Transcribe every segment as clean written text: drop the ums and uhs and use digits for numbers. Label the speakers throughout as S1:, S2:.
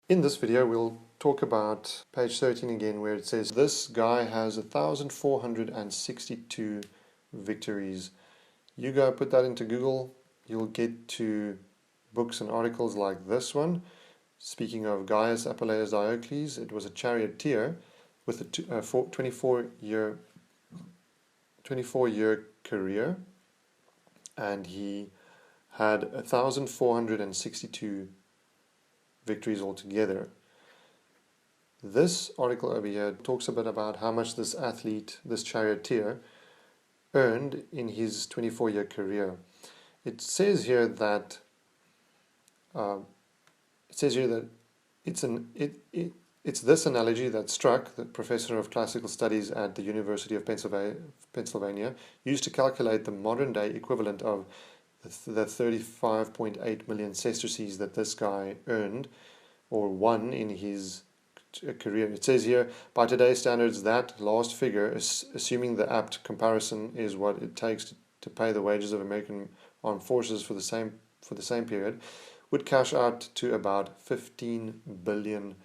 S1: In this video we'll talk about page 13 again, where it says this guy has 1,462 victories. You go put that into Google, you'll get to books and articles like this one. Speaking of Gaius Apuleius Diocles, it was a charioteer with a 24-year career, and he had 1,462 victories altogether. This article over here talks a bit about how much this athlete, this charioteer, earned in his 24-year career. It says here that it's this analogy that Struck, the professor of classical studies at the University of Pennsylvania, used to calculate the modern-day equivalent of the 35.8 million sesterces that this guy earned or won in his career. It says here, by today's standards, that last figure, assuming the apt comparison is what it takes to pay the wages of American armed forces for the same period, would cash out to about $15 billion.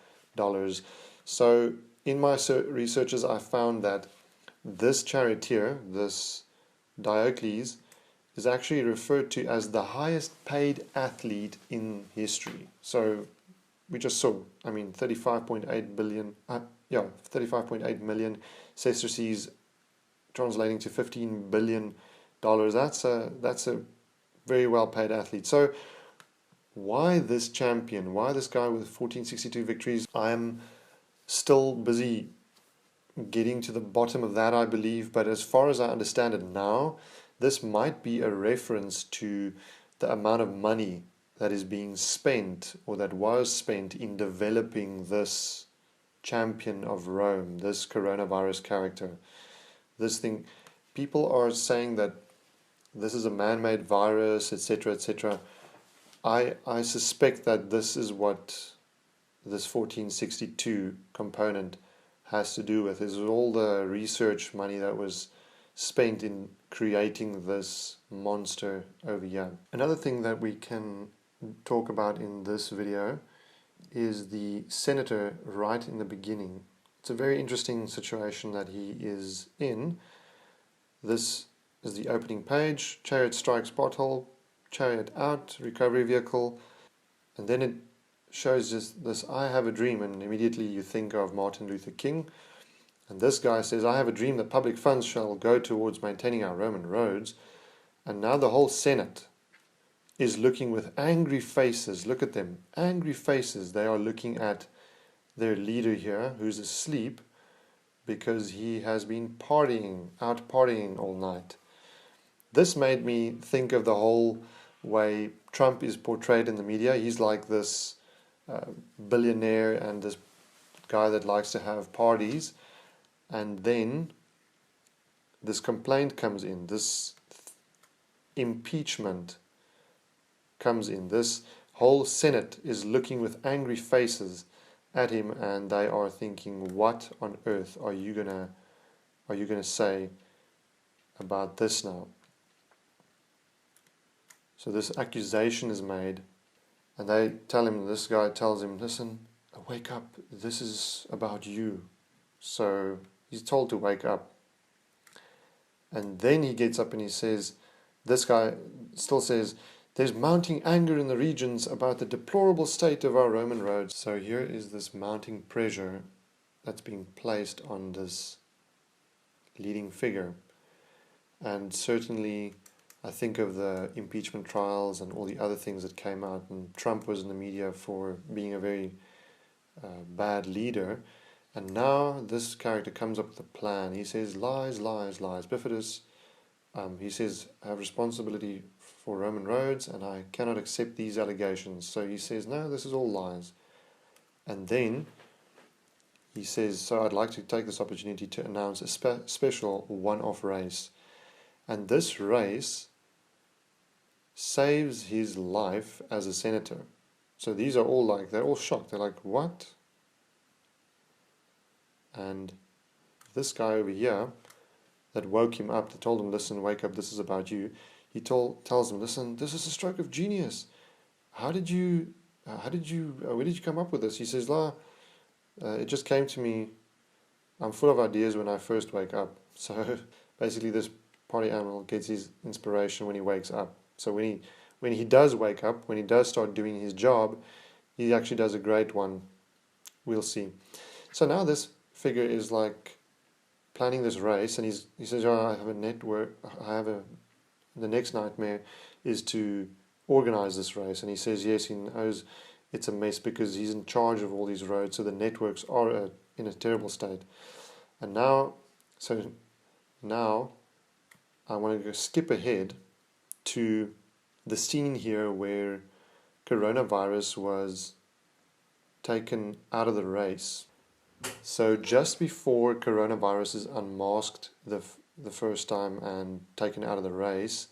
S1: So in my researches, I found that this charioteer, this Diocles, is actually referred to as the highest paid athlete in history. So we just saw, 35.8 million sesterces, translating to $15 billion. That's a very well paid athlete. So why this champion? Why this guy with 1,462 victories? I'm still busy getting to the bottom of that, I believe, but as far as I understand it now, this might be a reference to the amount of money that is being spent, or that was spent, in developing this champion of Rome, this coronavirus character. This thing, people are saying that this is a man-made virus, etc., etc. I suspect that this is what this 1462 component has to do with. Is all the research money that was spent in creating this monster over here. Another thing that we can talk about in this video is the senator right in the beginning. It's a very interesting situation that he is in. This is the opening page: chariot strikes pothole, chariot out, recovery vehicle, and then it shows this I have a dream, and immediately you think of Martin Luther King. And this guy says, I have a dream that public funds shall go towards maintaining our Roman roads. And now the whole Senate is looking with angry faces. Look at them, angry faces. They are looking at their leader here, who's asleep because he has been out partying all night. This made me think of the whole way Trump is portrayed in the media. He's like this billionaire and this guy that likes to have parties. And then this complaint comes in, this impeachment comes in. This whole Senate is looking with angry faces at him, and they are thinking, what on earth are you gonna say about this now? So this accusation is made, and this guy tells him, listen, wake up, this is about you. So he's told to wake up. And then he gets up and he says, this guy still says, there's mounting anger in the regions about the deplorable state of our Roman roads. So here is this mounting pressure that's being placed on this leading figure. And certainly I think of the impeachment trials and all the other things that came out, and Trump was in the media for being a very bad leader. And now this character comes up with a plan. He says, lies, lies, lies. Bifidus, he says, I have responsibility for Roman roads, and I cannot accept these allegations. So he says, no, this is all lies. And then he says, so I'd like to take this opportunity to announce a special one-off race. And this race saves his life as a senator. So these are all they're all shocked. They're like, what? And this guy over here that woke him up, that told him, listen, wake up, this is about you, he tells him, listen, this is a stroke of genius. How did you where did you come up with this? He says, it just came to me. I'm full of ideas when I first wake up. So basically this party animal gets his inspiration when he wakes up. So when he does wake up, when he does start doing his job, he actually does a great one. We'll see. So now this figure is like planning this race, and he says, oh, I have a network, the next nightmare is to organize this race. And he says, yes, he knows it's a mess because he's in charge of all these roads, so the networks are in a terrible state. And now I want to go skip ahead to the scene here where coronavirus was taken out of the race. So just before coronavirus is unmasked the first time and taken out of the race,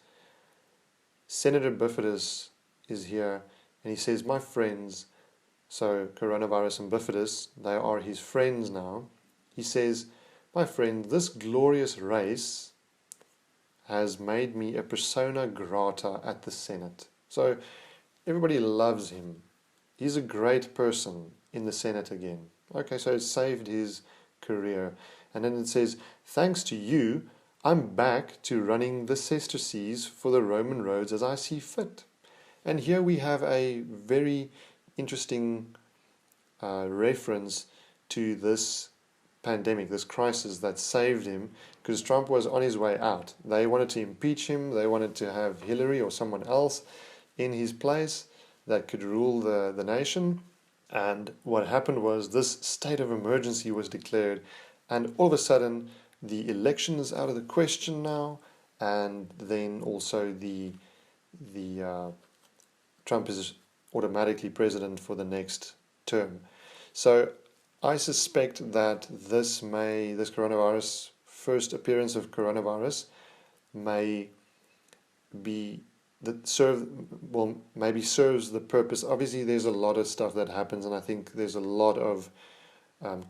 S1: Senator Bifidus is here, and he says, my friends, so coronavirus and Bifidus, they are his friends now. He says, my friend, this glorious race has made me a persona grata at the Senate. So everybody loves him. He's a great person in the Senate again. Okay, so it saved his career. And then it says, thanks to you, I'm back to running the sesterces for the Roman roads as I see fit. And here we have a very interesting reference to this pandemic, this crisis that saved him, because Trump was on his way out. They wanted to impeach him. They wanted to have Hillary or someone else in his place that could rule the nation. And what happened was this state of emergency was declared, and all of a sudden the election is out of the question now, and then also the Trump is automatically president for the next term. So I suspect that this coronavirus, first appearance of coronavirus, may be maybe serves the purpose. Obviously there's a lot of stuff that happens, and I think there's a lot of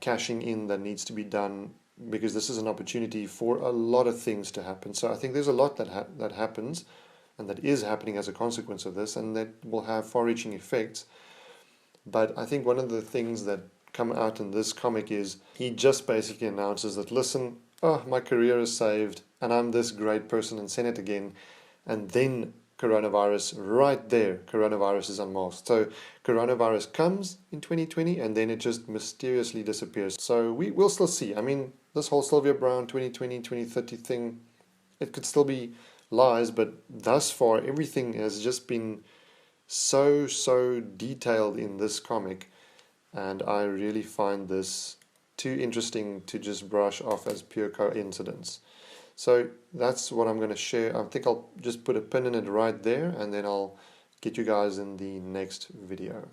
S1: cashing in that needs to be done, because this is an opportunity for a lot of things to happen. So I think there's a lot that happens and that is happening as a consequence of this, and that will have far-reaching effects. But I think one of the things that come out in this comic is he just basically announces that, listen, oh, my career is saved and I'm this great person in Senate again, and then coronavirus, right there, coronavirus is unmasked. So coronavirus comes in 2020 and then it just mysteriously disappears. So we'll still see. I mean, this whole Sylvia Browne 2020, 2030 thing, it could still be lies, but thus far everything has just been so detailed in this comic, and I really find this too interesting to just brush off as pure coincidence. So that's what I'm going to share. I think I'll just put a pin in it right there, and then I'll get you guys in the next video.